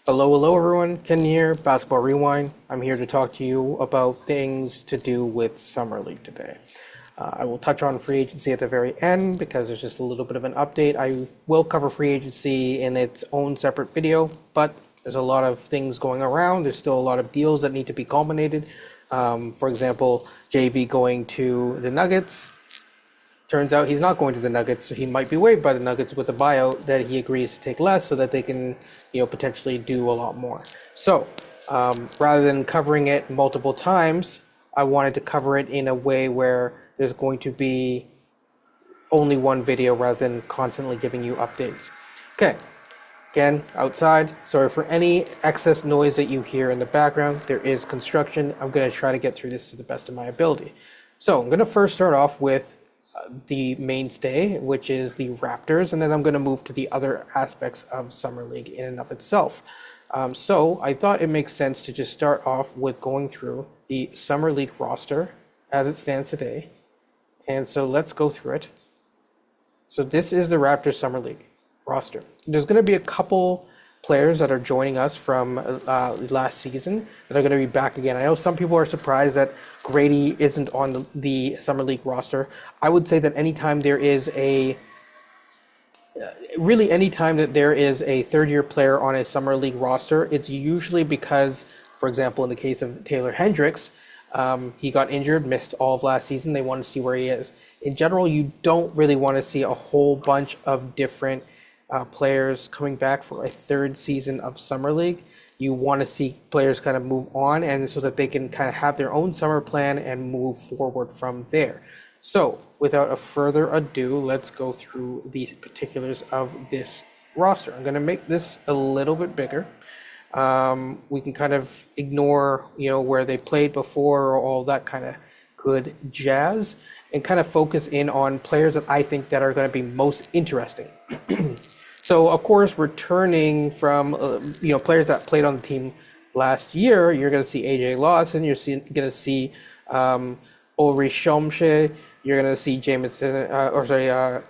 Hello everyone. Ken here, Basketball Rewind. I'm here to talk to you about things to do with Summer League today. I will touch on free agency at the very end because there's just a little bit of an update. I will cover free agency in its own separate video, but there's a lot of things going around. There's still a lot of deals that need to be culminated. For example, JV going to the Nuggets. Turns out he's not going to the Nuggets. So he might be waived by the Nuggets with a buyout that he agrees to take less so that they can, potentially do a lot more. So rather than covering it multiple times, I wanted to cover it in a way where there's going to be only one video rather than constantly giving you updates. Okay. Again, outside, sorry for any excess noise that you hear in the background. There is construction. I'm going to try to get through this to the best of my ability. So I'm going to first start off with the mainstay, which is the Raptors, and then I'm going to move to the other aspects of Summer League in and of itself. So I thought it makes sense to just start off with going through the Summer League roster as it stands today. And so let's go through it. So this is the Raptors Summer League roster. There's going to be a couple players that are joining us from last season that are going to be back again. I know some people are surprised that Grady isn't on the Summer League roster. I would say that anytime there is anytime that there is a third-year player on a Summer League roster, it's usually because, for example, in the case of Taylor Hendricks, he got injured, missed all of last season. They want to see where he is. In general, you don't really want to see a whole bunch of different players coming back for a third season of Summer League. You want to see players kind of move on, and so that they can kind of have their own summer plan and move forward from there. So without a further ado, let's go through the particulars of this roster. I'm going to make this a little bit bigger. We can kind of ignore, where they played before or all that kind of good jazz, and kind of focus in on players that I think that are going to be most interesting. So, of course, returning from, players that played on the team last year, you're going to see AJ Lawson, you're going to see Ulrich Shomshe, you're going to see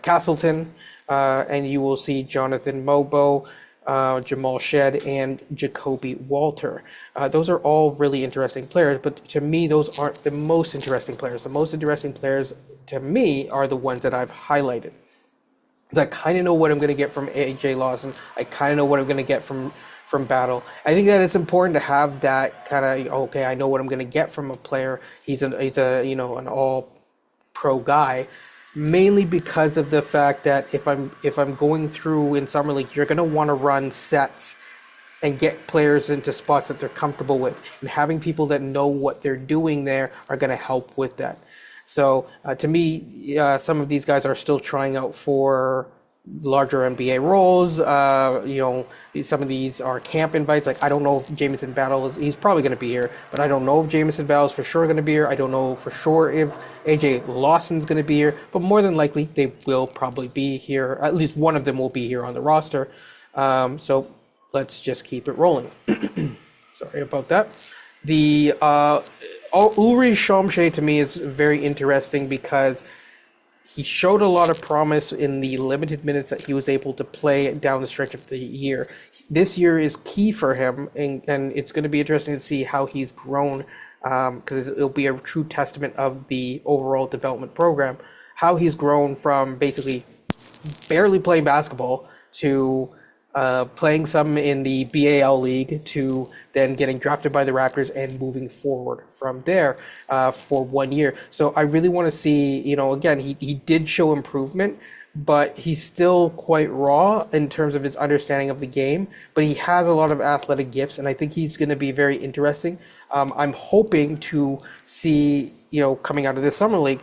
Castleton, and you will see Jonathan Mobo, Jamal Shed, and Jacoby Walter. Those are all really interesting players, but to me, those aren't the most interesting players. The most interesting players to me are the ones that I've highlighted. I kind of know what I'm going to get from AJ Lawson. I kind of know what I'm going to get from Battle. I think that it's important to have that kind of, okay, I know what I'm going to get from a player. He's an all-pro guy, mainly because of the fact that if I'm going through in Summer League, you're going to want to run sets and get players into spots that they're comfortable with, and having people that know what they're doing there are going to help with that. So to me, some of these guys are still trying out for larger NBA roles. Some of these are camp invites. Like, I don't know if Jamison Battle he's probably going to be here, but I don't know if Jamison Battle is for sure going to be here. I don't know for sure if AJ Lawson's going to be here, but more than likely they will probably be here. At least one of them will be here on the roster. So let's just keep it rolling. Sorry about that. The Ulrich Shomshe to me is very interesting because he showed a lot of promise in the limited minutes that he was able to play down the stretch of the year. This year is key for him, and it's going to be interesting to see how he's grown, because it'll be a true testament of the overall development program, how he's grown from basically barely playing basketball to playing some in the BAL league to then getting drafted by the Raptors and moving forward from there for 1 year. So I really want to see, again, he did show improvement, but he's still quite raw in terms of his understanding of the game, but he has a lot of athletic gifts, and I think he's going to be very interesting. I'm hoping to see, coming out of this summer league,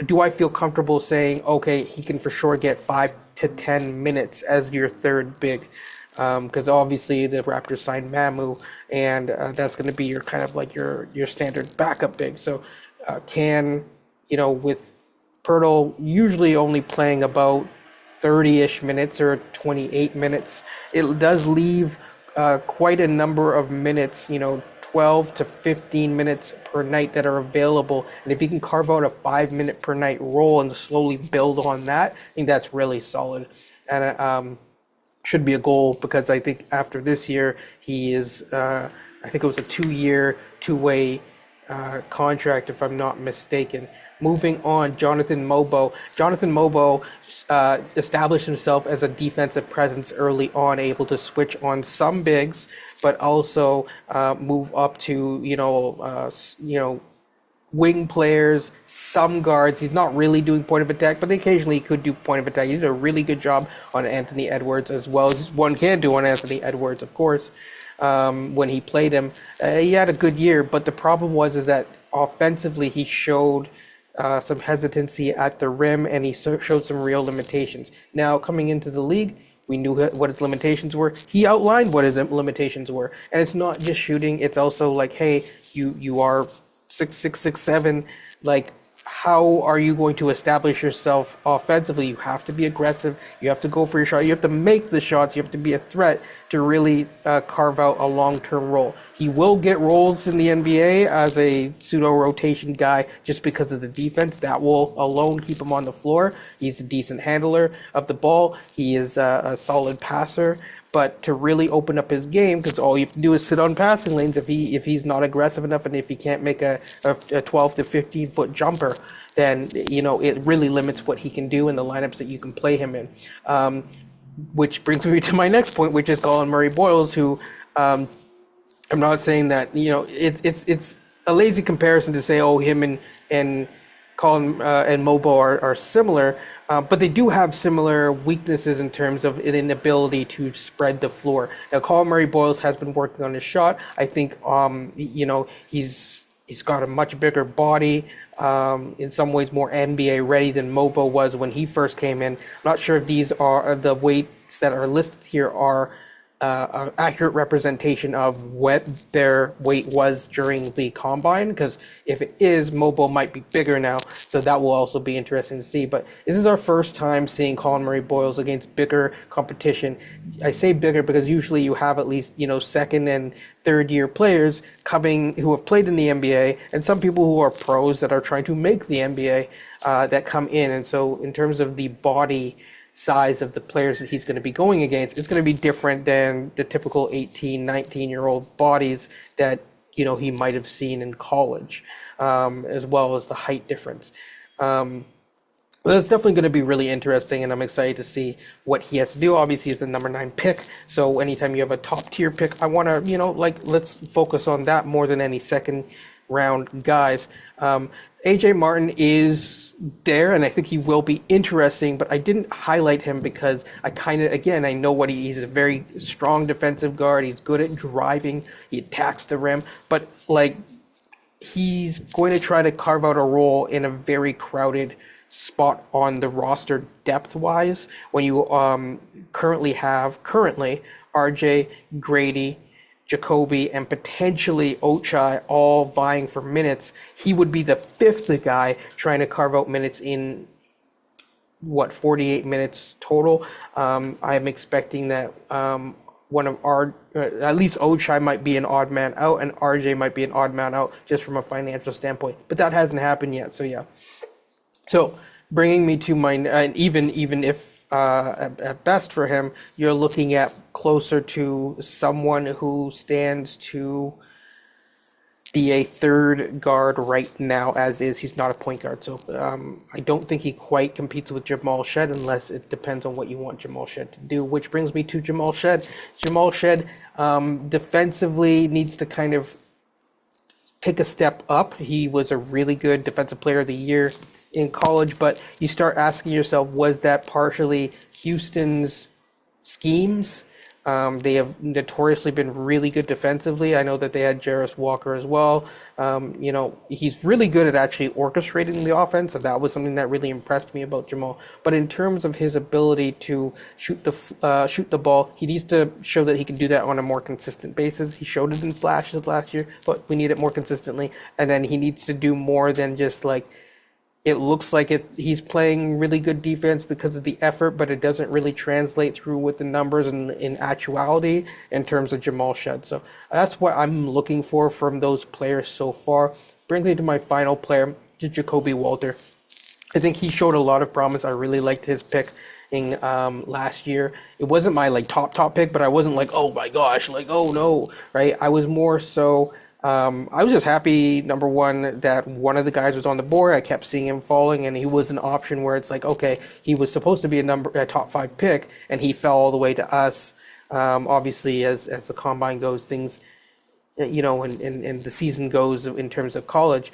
do I feel comfortable saying, okay, he can for sure get 5 to 10 minutes as your third big? Because obviously the Raptors signed Mamu, and that's going to be your kind of like your standard backup big. So with Pirtle usually only playing about 30-ish minutes or 28 minutes, it does leave quite a number of minutes, 12 to 15 minutes per night that are available. And if you can carve out a 5-minute per night role and slowly build on that, I think that's really solid. And should be a goal because I think after this year he is I think it was a 2 year two-way contract if I'm not mistaken. Moving on, Jonathan Mobo. Jonathan Mobo established himself as a defensive presence early on, able to switch on some bigs, but also move up to wing players, some guards. He's not really doing point of attack, but occasionally he could do point of attack. He did a really good job on Anthony Edwards as well as one can do on Anthony Edwards, of course. When he played him, he had a good year, but the problem is that offensively he showed some hesitancy at the rim and he showed some real limitations. Now coming into the league, we knew what his limitations were. He outlined what his limitations were, and it's not just shooting. It's also like, hey, you are 6'6", 6'7", like how are you going to establish yourself offensively? You have to be aggressive. You have to go for your shot. You have to make the shots. You have to be a threat to really carve out a long-term role. He will get roles in the NBA as a pseudo-rotation guy just because of the defense. That will alone keep him on the floor. He's a decent handler of the ball. He is a solid passer. But to really open up his game, because all you have to do is sit on passing lanes if he's not aggressive enough and if he can't make a 12 to 15 foot jumper, then it really limits what he can do in the lineups that you can play him in. Which brings me to my next point, which is Colin Murray-Boyles, who I'm not saying that it's a lazy comparison to say him and Colin and Mobo are similar, but they do have similar weaknesses in terms of an inability to spread the floor. Now, Colin Murray-Boyles has been working on his shot. I think he's got a much bigger body, in some ways more NBA ready than Mobo was when he first came in. I'm not sure if these are the weights that are listed here are an accurate representation of what their weight was during the combine, because if it is, Mobo might be bigger now, so that will also be interesting to see. But this is our first time seeing Colin Murray-Boyles against bigger competition. I say bigger because usually you have at least second and third year players coming who have played in the NBA, and some people who are pros that are trying to make the NBA that come in. And so in terms of the body size of the players that he's going to be going against, it's going to be different than the typical 18, 19-year-old bodies that he might have seen in college, as well as the height difference. That's definitely going to be really interesting, and I'm excited to see what he has to do. Obviously, he's the number 9 pick, so anytime you have a top-tier pick, I want to, let's focus on that more than any second-round guys. AJ Martin is there, and I think he will be interesting, but I didn't highlight him because I know what he's a very strong defensive guard. He's good at driving. He attacks the rim, but he's going to try to carve out a role in a very crowded spot on the roster depth-wise when you currently have RJ, Grady, Jacoby, and potentially Ochai all vying for minutes. He would be the fifth guy trying to carve out minutes in 48 minutes total. I'm expecting that one of at least Ochai might be an odd man out and RJ might be an odd man out just from a financial standpoint, but that hasn't happened yet. So yeah. So bringing me to my even if at best for him, you're looking at closer to someone who stands to be a third guard right now, as is. He's not a point guard, so I don't think he quite competes with Jamal Shead unless it depends on what you want Jamal Shead to do, which brings me to Jamal Shead. Jamal Shead defensively needs to kind of take a step up. He was a really good defensive player of the year in college, but you start asking yourself, was that partially Houston's schemes? They have notoriously been really good defensively. I know that they had Jarris Walker as well. He's really good at actually orchestrating the offense, and that was something that really impressed me about Jamal. But in terms of his ability to shoot the ball, he needs to show that he can do that on a more consistent basis. He showed it in flashes last year, but we need it more consistently. And then he needs to do more than just it looks like he's playing really good defense because of the effort, but it doesn't really translate through with the numbers and in actuality in terms of Jamal Shead. So that's what I'm looking for from those players so far. Brings me to my final player, Jacoby Walter. I think he showed a lot of promise. I really liked his pick in last year. It wasn't my like top pick, but I wasn't like, oh my gosh, like oh no, right? I was more so I was just happy, number one, that one of the guys was on the board. I kept seeing him falling, and he was an option where it's like, okay, he was supposed to be a top five pick, and he fell all the way to us. Obviously, as the combine goes, things and the season goes in terms of college,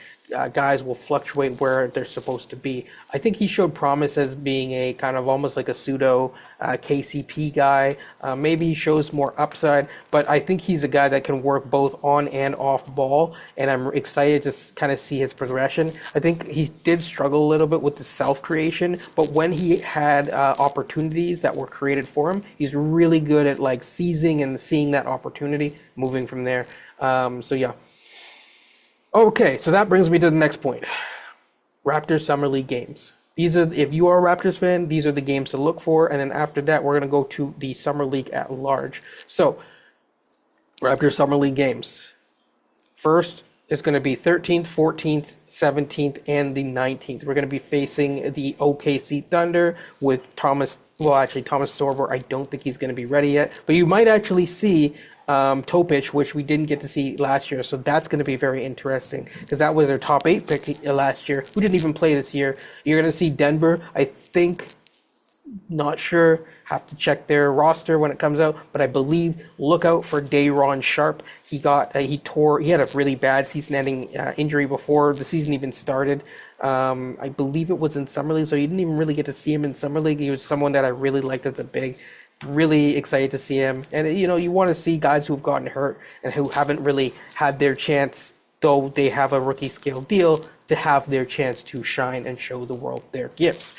guys will fluctuate where they're supposed to be. I think he showed promise as being a kind of almost like a pseudo KCP guy. Maybe he shows more upside, but I think he's a guy that can work both on and off ball, and I'm excited to kind of see his progression. I think he did struggle a little bit with the self creation, but when he had opportunities that were created for him, he's really good at like seizing and seeing that opportunity, moving from there. So yeah. Okay, so that brings me to the next point. Raptors Summer League games. These are, if you are a Raptors fan, these are the games to look for. And then after that, we're going to go to the Summer League at large. So, Raptors Summer League games. First is going to be 13th, 14th, 17th, and the 19th. We're going to be facing the OKC Thunder with Thomas Sorber. I don't think he's going to be ready yet. But you might actually see Topic, which we didn't get to see last year, so that's going to be very interesting because that was their top 8 pick last year, who didn't even play this year. You're going to see Denver, I think, not sure, have to check their roster when it comes out, but I believe look out for Day'Ron Sharp. He had a really bad season-ending injury before the season even started. I believe it was in Summer League, so you didn't even really get to see him in Summer League. He was someone that I really liked as a big. Really excited to see him. And, you want to see guys who've gotten hurt and who haven't really had their chance, though they have a rookie scale deal, to have their chance to shine and show the world their gifts.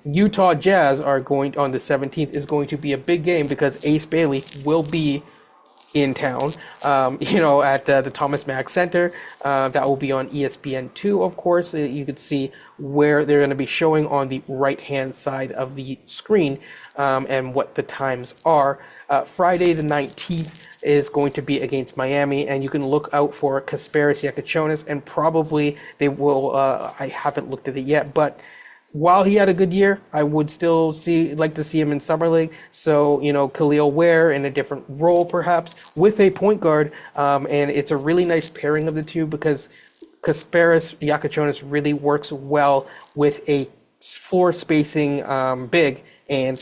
Utah Jazz are going on the 17th is going to be a big game because Ace Bailey will be in town, at the Thomas Mack Center. That will be on ESPN2, of course. You could see where they're going to be showing on the right-hand side of the screen and what the times are. Friday the 19th is going to be against Miami, and you can look out for Kasparas Yakachonis, and probably they will, I haven't looked at it yet, but while he had a good year, I would still like to see him in Summer League. So, Khalil Ware in a different role, perhaps, with a point guard. And it's a really nice pairing of the two because Kasparas Yakachonis really works well with a floor spacing big. And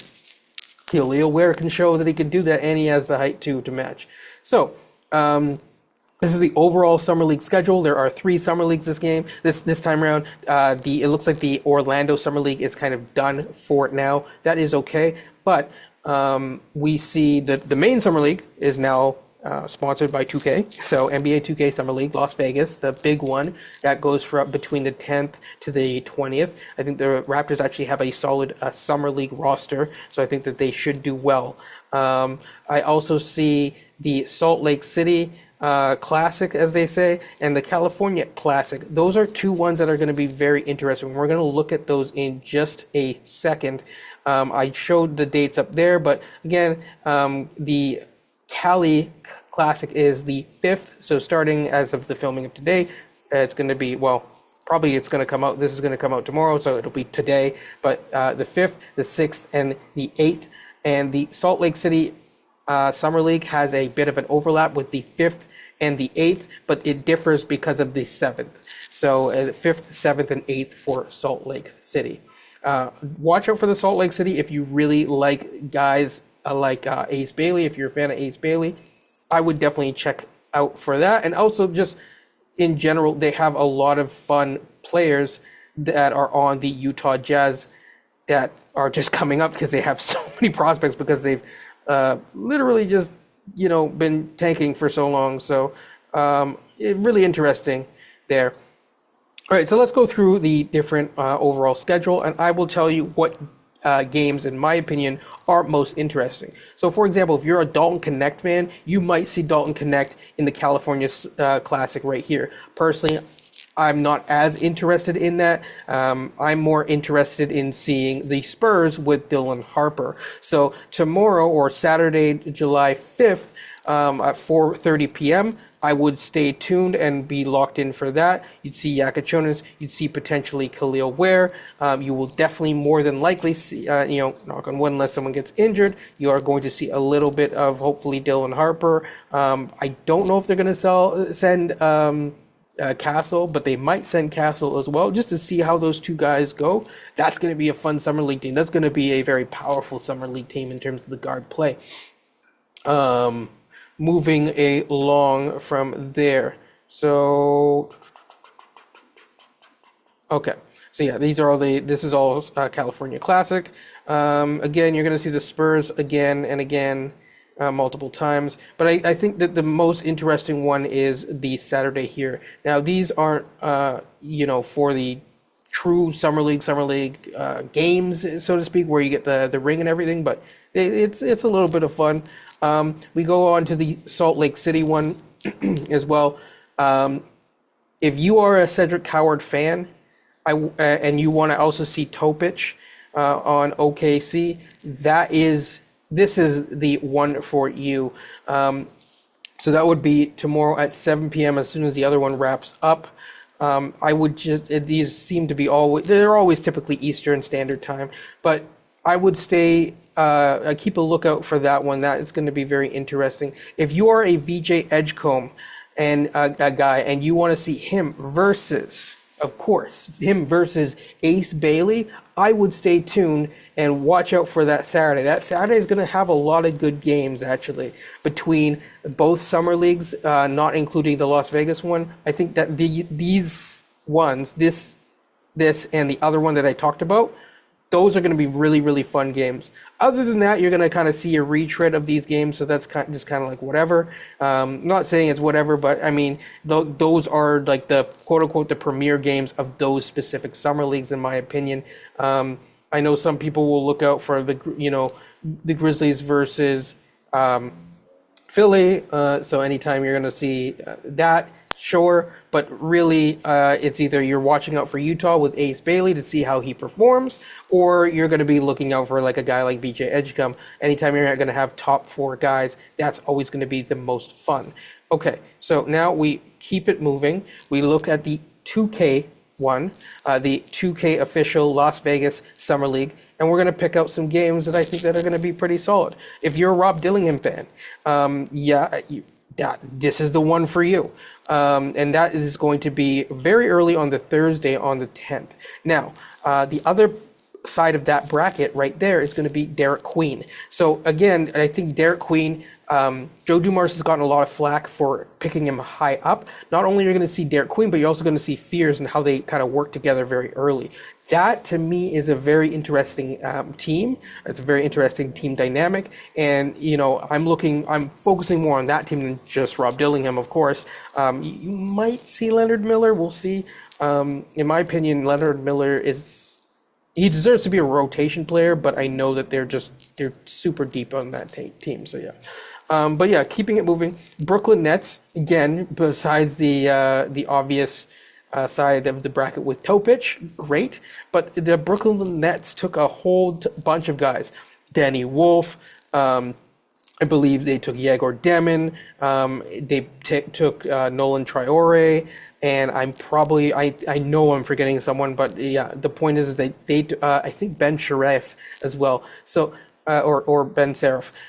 Khalil Ware can show that he can do that, and he has the height, too, to match. So, this is the overall Summer League schedule. There are 3 Summer Leagues this time around. It looks like the Orlando Summer League is kind of done for now. That is okay. But we see that the main Summer League is now sponsored by 2K. So NBA 2K Summer League, Las Vegas, the big one. That goes for between the 10th to the 20th. I think the Raptors actually have a solid Summer League roster. So I think that they should do well. I also see the Salt Lake City Classic, as they say, and the California Classic. Those are 2 ones that are going to be very interesting. We're going to look at those in just a second. I showed the dates up there, but again, the Cali Classic is the 5th, so starting as of the filming of today, it's going to be, probably it's going to come out, this is going to come out tomorrow, so it'll be today, but the 5th, the 6th, and the 8th, and the Salt Lake City Summer League has a bit of an overlap with the 5th and the 8th, but it differs because of the 7th. So 5th, 7th, and 8th for Salt Lake City. Watch out for the Salt Lake City if you really like guys like Ace Bailey. If you're a fan of Ace Bailey, I would definitely check out for that. And also just in general, they have a lot of fun players that are on the Utah Jazz that are just coming up because they have so many prospects because they've literally just, been tanking for so long. So really interesting there. All right, so let's go through the different overall schedule, and I will tell you what games, in my opinion, are most interesting. So, for example, if you're a Dalton Connect fan, you might see Dalton Connect in the California Classic right here. Personally, I'm not as interested in that. I'm more interested in seeing the Spurs with Dylan Harper. So tomorrow or Saturday, July 5th, at 4:30 p.m., I would stay tuned and be locked in for that. You'd see Yakachonis, you'd see potentially Khalil Ware. You will definitely more than likely see, knock on wood, unless someone gets injured, you are going to see a little bit of hopefully Dylan Harper. I don't know if they're going to send Castle, but they might send Castle as well, just to see how those two guys go. That's going to be a fun summer league team. That's going to be a very powerful summer league team in terms of the guard play. Moving along from there. So, okay. So yeah, this is all California Classic. Again, you're going to see the Spurs again and again, multiple times. But I think that the most interesting one is the Saturday here. Now, these aren't, for the true summer league games, so to speak, where you get the ring and everything, but it's a little bit of fun. We go on to the Salt Lake City one as well. If you are a Cedric Howard fan, and you want to also see Topic on OKC, this is the one for you. So that would be tomorrow at 7 p.m. as soon as the other one wraps up. These seem to be they're always typically Eastern Standard Time, but I would keep a lookout for that one. That is going to be very interesting. If you are a VJ Edgecombe and a guy, and you want to see him versus Ace Bailey, I would stay tuned and watch out for that Saturday. That Saturday is going to have a lot of good games, actually, between both summer leagues, not including the Las Vegas one. I think that these ones, this and the other one that I talked about, those are going to be really, really fun games. Other than that, you're going to kind of see a retread of these games, so that's just kind of like whatever. I'm not saying it's whatever, but I mean, those are like the quote-unquote the premier games of those specific summer leagues, in my opinion. I know some people will look out for the Grizzlies versus Philly, so anytime you're going to see that, sure, but really it's either you're watching out for Utah with Ace Bailey to see how he performs, or you're going to be looking out for like a guy like BJ Edgecombe. Anytime you're going to have top four guys, that's always going to be the most fun. Okay, so now we keep it moving. We look at the 2K one, the 2K official Las Vegas Summer League, and we're going to pick out some games that I think that are going to be pretty solid. If you're a Rob Dillingham fan, this is the one for you. And that is going to be very early on the Thursday on the 10th. Now, the other side of that bracket right there is going to be Derek Queen. So again, I think Derek Queen, Joe Dumars has gotten a lot of flack for picking him high up. Not only are you going to see Derek Queen, but you're also going to see Fears and how they kind of work together very early. That, to me, is a very interesting team. It's a very interesting team dynamic. And, I'm focusing more on that team than just Rob Dillingham, of course. You might see Leonard Miller. We'll see. In my opinion, Leonard Miller he deserves to be a rotation player, but I know that they're super deep on that team. So, yeah. But, yeah, keeping it moving. Brooklyn Nets, again, besides the obvious side of the bracket with Topic, great. But the Brooklyn Nets took a whole bunch of guys. Danny Wolf, I believe they took Yegor Demin. They took Nolan Traore, and I know I'm forgetting someone, but yeah, the point is they I think Ben Sharif as well. So or Ben Serif.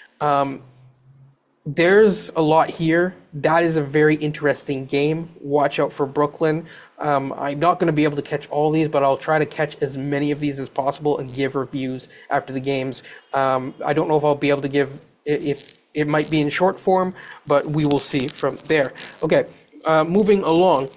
There's a lot here. That is a very interesting game. Watch out for Brooklyn. I'm not going to be able to catch all these, but I'll try to catch as many of these as possible and give reviews after the games. I don't know if I'll be able to give it might be in short form, but we will see from there. Okay, moving along.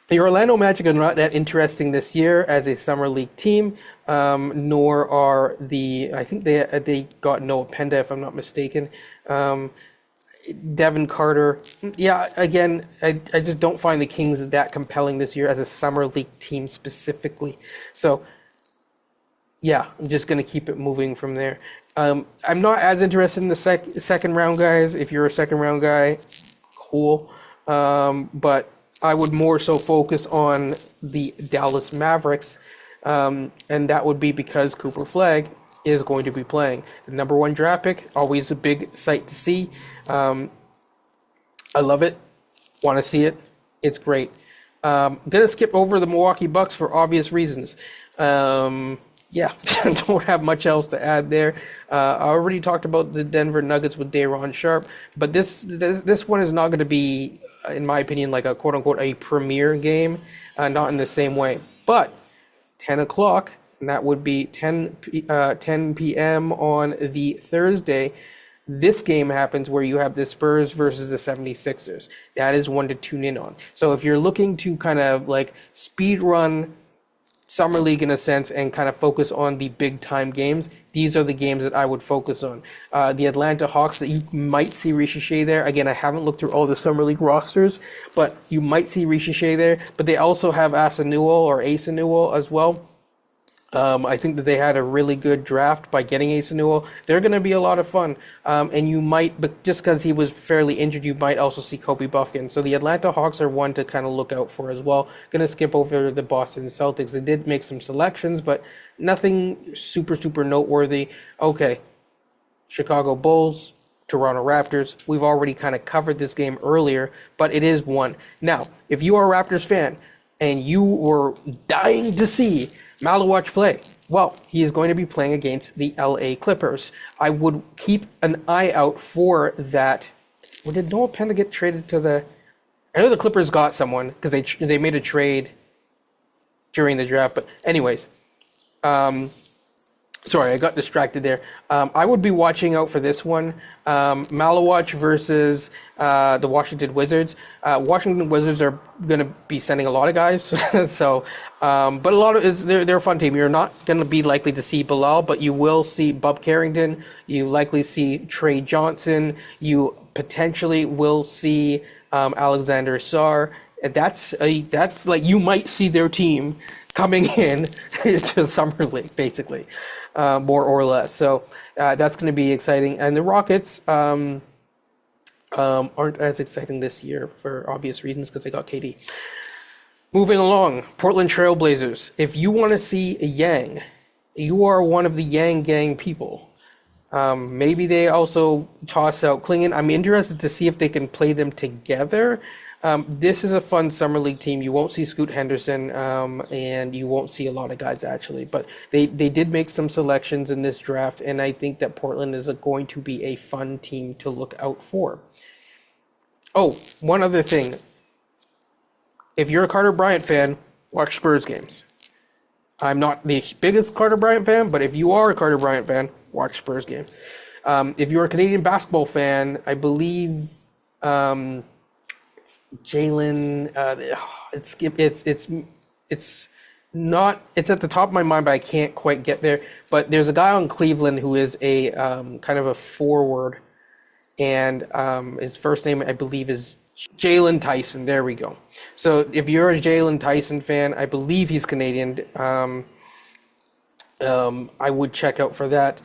The Orlando Magic are not that interesting this year as a summer league team, nor are I think they got Noah Penda, if I'm not mistaken. Devin Carter. Yeah, again, I just don't find the Kings that compelling this year as a summer league team specifically. So, yeah, I'm just going to keep it moving from there. I'm not as interested in the second round guys. If you're a second round guy, cool. But I would more so focus on the Dallas Mavericks, and that would be because Cooper Flagg is going to be playing. The number one draft pick, always a big sight to see. I love it. Want to see it. It's great. Gonna skip over the Milwaukee Bucks for obvious reasons. Yeah, don't have much else to add there. I already talked about the Denver Nuggets with Day'Ron Sharpe, but this one is not going to be, in my opinion, like a quote unquote a premier game, not in the same way. But 10 o'clock, and that would be 10 p.m. on the Thursday. This game happens where you have the Spurs versus the 76ers. That is one to tune in on. So if you're looking to kind of like speed run Summer League in a sense and kind of focus on the big time games, these are the games that I would focus on. The Atlanta Hawks, that you might see Ricochet there. Again, I haven't looked through all the Summer League rosters, but you might see Ricochet there. But they also have Asa Newell as well. I think that they had a really good draft by getting Asa Newell. They're going to be a lot of fun. And you might, but just because he was fairly injured, you might also see Kobe Buffkin. So the Atlanta Hawks are one to kind of look out for as well. Going to skip over the Boston Celtics. They did make some selections, but nothing super, super noteworthy. Okay, Chicago Bulls, Toronto Raptors. We've already kind of covered this game earlier, but it is one. Now, if you are a Raptors fan and you were dying to see Malawach play, well, he is going to be playing against the LA Clippers. I would keep an eye out for that. Well, did Noah Penda get traded to the... I know the Clippers got someone because they made a trade during the draft. But anyways, sorry, I got distracted there. I would be watching out for this one. Malawach versus the Washington Wizards. Washington Wizards are going to be sending a lot of guys. So, but a lot of they're a fun team. You're not going to be likely to see Bilal, but you will see Bub Carrington. You likely see Trey Johnson. You potentially will see Alexander Sarr. That's like you might see their team coming in to Summer League, basically, more or less. So that's going to be exciting. And the Rockets aren't as exciting this year for obvious reasons because they got KD. Moving along, Portland Trail Blazers. If you want to see a Yang, you are one of the Yang Gang people. Maybe they also toss out Klingon. I'm interested to see if they can play them together. This is a fun Summer League team. You won't see Scoot Henderson, and you won't see a lot of guys actually, but they did make some selections in this draft, and I think that Portland is going to be a fun team to look out for. Oh, one other thing. If you're a Carter Bryant fan, watch Spurs games. I'm not the biggest Carter Bryant fan, but if you are a Carter Bryant fan, watch Spurs games. If you're a Canadian basketball fan, I believe Jalen. It's not. It's at the top of my mind, but I can't quite get there. But there's a guy on Cleveland who is a kind of a forward, and his first name I believe is Jalen Tyson. There we go. So if you're a Jalen Tyson fan, I believe he's Canadian. I would check out for that.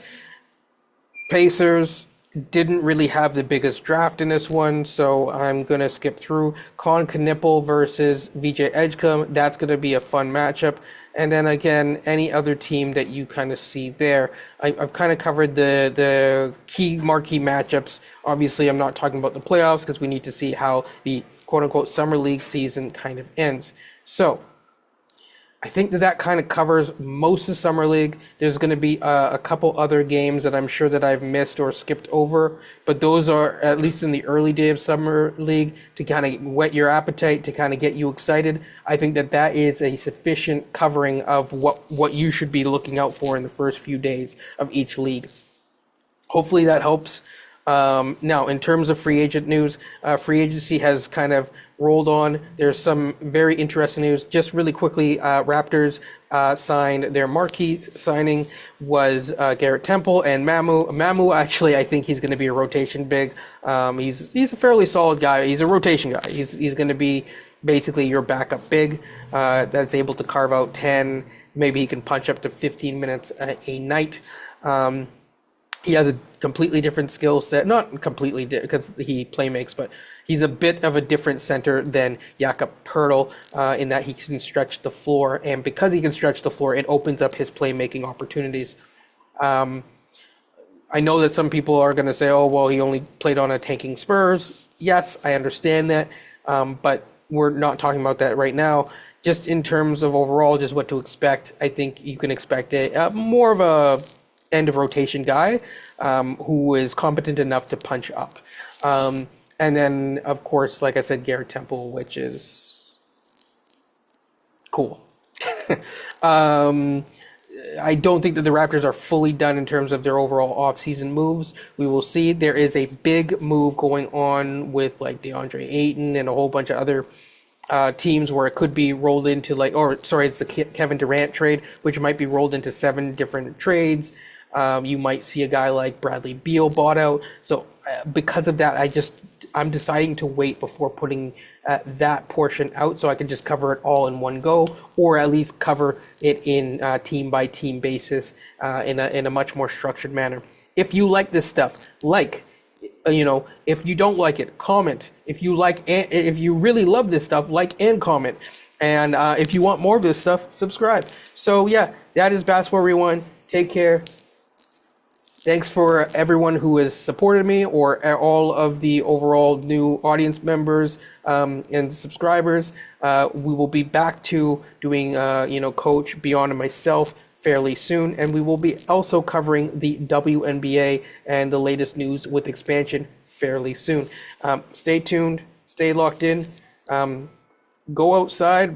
Pacers didn't really have the biggest draft in this one, so I'm going to skip through. Con Knipple versus VJ Edgecombe. That's going to be a fun matchup. And then again, any other team that you kind of see there. I've kind of covered the key marquee matchups. Obviously, I'm not talking about the playoffs because we need to see how the quote-unquote Summer League season kind of ends. So I think that kind of covers most of Summer League. There's going to be a couple other games that I'm sure that I've missed or skipped over, but those are at least in the early day of Summer League to kind of whet your appetite, to kind of get you excited. I think that is a sufficient covering of what you should be looking out for in the first few days of each league. Hopefully that helps. Now, in terms of free agent news, free agency has kind of rolled on. There's some very interesting news. Just really quickly, Raptors signed their marquee signing was Garrett Temple and Mamu. Mamu, actually, I think he's going to be a rotation big. He's a fairly solid guy. He's a rotation guy. He's going to be basically your backup big that's able to carve out 10. Maybe he can punch up to 15 minutes a night. He has a completely different skill set. Not completely because he play makes, but He's a bit of a different center than Jakob Pertl in that he can stretch the floor, and because he can stretch the floor, it opens up his playmaking opportunities. I know that some people are going to say, oh, well, he only played on a tanking Spurs. Yes, I understand that, but we're not talking about that right now. Just in terms of overall, just what to expect, I think you can expect more of a end of rotation guy who is competent enough to punch up. And then, of course, like I said, Garrett Temple, which is cool. I don't think that the Raptors are fully done in terms of their overall offseason moves. We will see. There is a big move going on with like DeAndre Ayton and a whole bunch of other teams where it could be rolled into it's the Kevin Durant trade, which might be rolled into 7 different trades. You might see a guy like Bradley Beal bought out. So because of that, I'm deciding to wait before putting that portion out so I can just cover it all in one go, or at least cover it in team by team basis in a much more structured manner. If you like this stuff, if you don't like it, comment. If you really love this stuff, like and comment. And if you want more of this stuff, subscribe. So yeah, that is Basketball Rewind. Take care. Thanks for everyone who has supported me, or all of the overall new audience members and subscribers. We will be back to doing, Coach, Beyond, and myself fairly soon, and we will be also covering the WNBA and the latest news with expansion fairly soon. Stay tuned, stay locked in, go outside,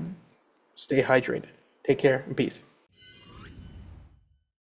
stay hydrated. Take care and peace.